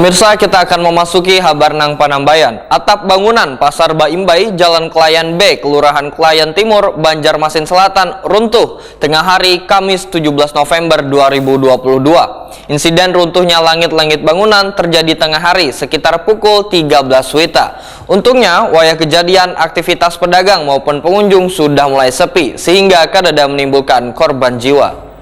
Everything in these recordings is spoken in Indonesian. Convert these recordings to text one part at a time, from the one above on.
Pemirsa, kita akan memasuki Habarnang Panambayan. Atap bangunan Pasar Baimbai, Jalan Kelayan B, Kelurahan Kelayan Timur, Banjarmasin Selatan runtuh tengah hari Kamis 17 November 2022. Insiden runtuhnya langit-langit bangunan terjadi tengah hari sekitar pukul 13 WITA. Untungnya, wayah kejadian aktivitas pedagang maupun pengunjung sudah mulai sepi sehingga kadada menimbulkan korban jiwa.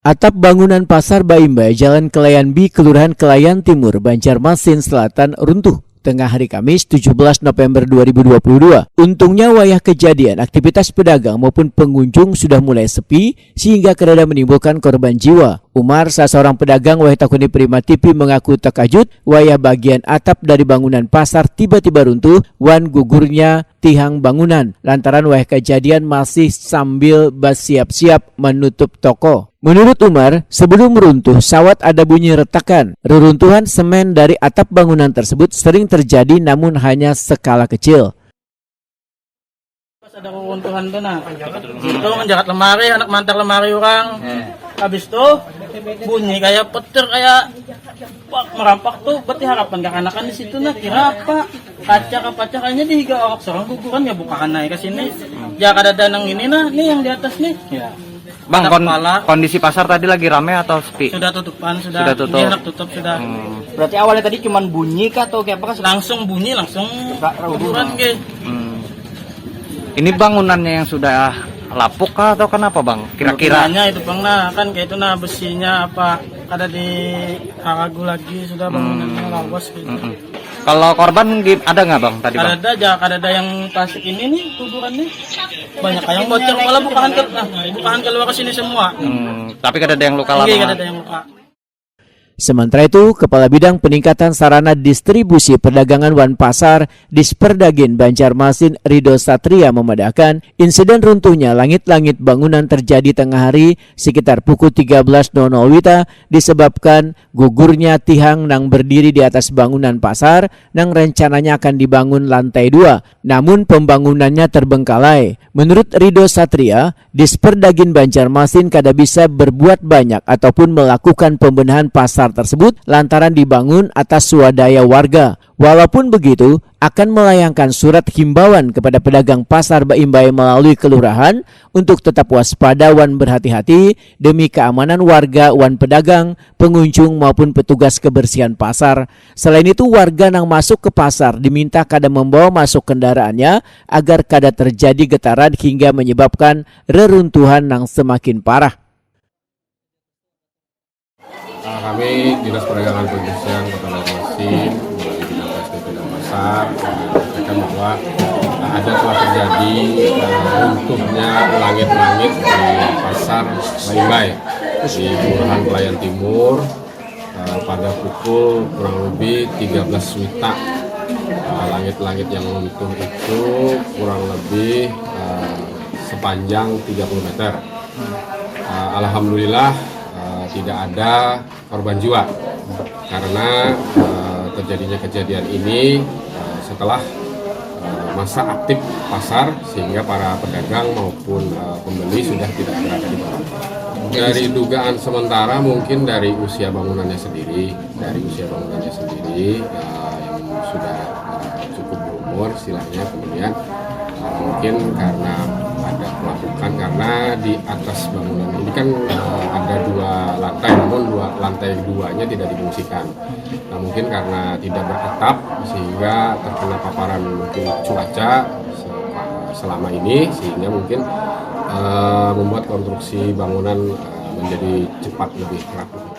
Atap bangunan Pasar Baimbai, Jalan Kelayan B, Kelurahan Kelayan Timur, Banjarmasin Selatan runtuh tengah hari Kamis 17 November 2022. Untungnya wayah kejadian aktivitas pedagang maupun pengunjung sudah mulai sepi sehingga kadada menimbulkan korban jiwa. Umar, salah seorang pedagang wayah takuni Prima TV, mengaku terkejut wayah bagian atap dari bangunan pasar tiba-tiba runtuh wan gugurnya tihang bangunan lantaran wayah kejadian masih sambil bersiap-siap menutup toko. Menurut Umar, sebelum runtuh sawat ada bunyi retakan. Reruntuhan semen dari atap bangunan tersebut sering terjadi namun hanya skala kecil. Pas ada reruntuhan tuh nah, itu menjahat lemari, anak mantar lemari orang. Habis tuh bunyi kayak petir, kayak wah, merampak tuh. Berarti harapan kekanakan di situ nah, kira apa? Kaca kayaknya dihiga orang seorang guguran ya bukan naik ke sini. Ya kada danang ini nah, nih yang di atas nih. Ya. Bang, kondisi pasar tadi lagi rame atau sepi? Sudah tutupan, sudah tutup. Iya, tutup sudah. Berarti awalnya tadi cuman bunyi kah atau kayak apa? Langsung bunyi, langsung guguran ke. Ini bangunannya yang sudah lapuk kah atau kenapa, Bang? Kira-kira? Itu Bang, nah kan kayak itu nah besinya apa ada di haragu lagi sudah bangunannya lawas gitu. Kalau korban ada nggak, Bang, tadi, Bang? Ada yang plastik ini nih kuburan nih. Banyak yang bocor, malah bukan keluar ke sini semua. Tapi ada yang luka lama. Iya, ada yang luka. Sementara itu, Kepala Bidang Peningkatan Sarana Distribusi Perdagangan Wan Pasar Disperdagin Banjarmasin Ridho Satria memadakan insiden runtuhnya langit-langit bangunan terjadi tengah hari sekitar pukul 13.00 WITA disebabkan gugurnya tihang nang berdiri di atas bangunan pasar nang rencananya akan dibangun lantai 2, namun pembangunannya terbengkalai. Menurut Ridho Satria, Disperdagin Banjarmasin kada bisa berbuat banyak ataupun melakukan pembenahan pasar tersebut lantaran dibangun atas swadaya warga. Walaupun begitu, akan melayangkan surat himbauan kepada pedagang Pasar Baimbai melalui kelurahan untuk tetap waspada wan berhati-hati demi keamanan warga wan pedagang, pengunjung maupun petugas kebersihan pasar. Selain itu, warga yang masuk ke pasar diminta kada membawa masuk kendaraannya agar kada terjadi getaran hingga menyebabkan reruntuhan yang semakin parah. Kami Dinas Perdagangan Perindustrian Kota Banjarmasin melalui Dinas PSDP dan Pasar menyampaikan bahwa telah terjadi runtuhnya langit-langit di Pasar Baimbai di Kelurahan Kelayan Timur pada pukul kurang lebih 13 WITA. Langit-langit yang runtuh itu kurang lebih sepanjang 30 meter. Alhamdulillah tidak ada korban jiwa karena terjadinya kejadian ini setelah masa aktif pasar sehingga para pedagang maupun pembeli sudah tidak berada di bawah. Dari dugaan sementara mungkin dari usia bangunannya sendiri, yang sudah cukup berumur istilahnya, kemudian mungkin karena ada pelakukan karena di atas bangunan ini kan ada 2 lantai, namun lantai keduanya tidak difungsikan. Nah, mungkin karena tidak beratap sehingga terkena paparan mungkin cuaca selama ini sehingga mungkin membuat konstruksi bangunan menjadi cepat lebih rapuh.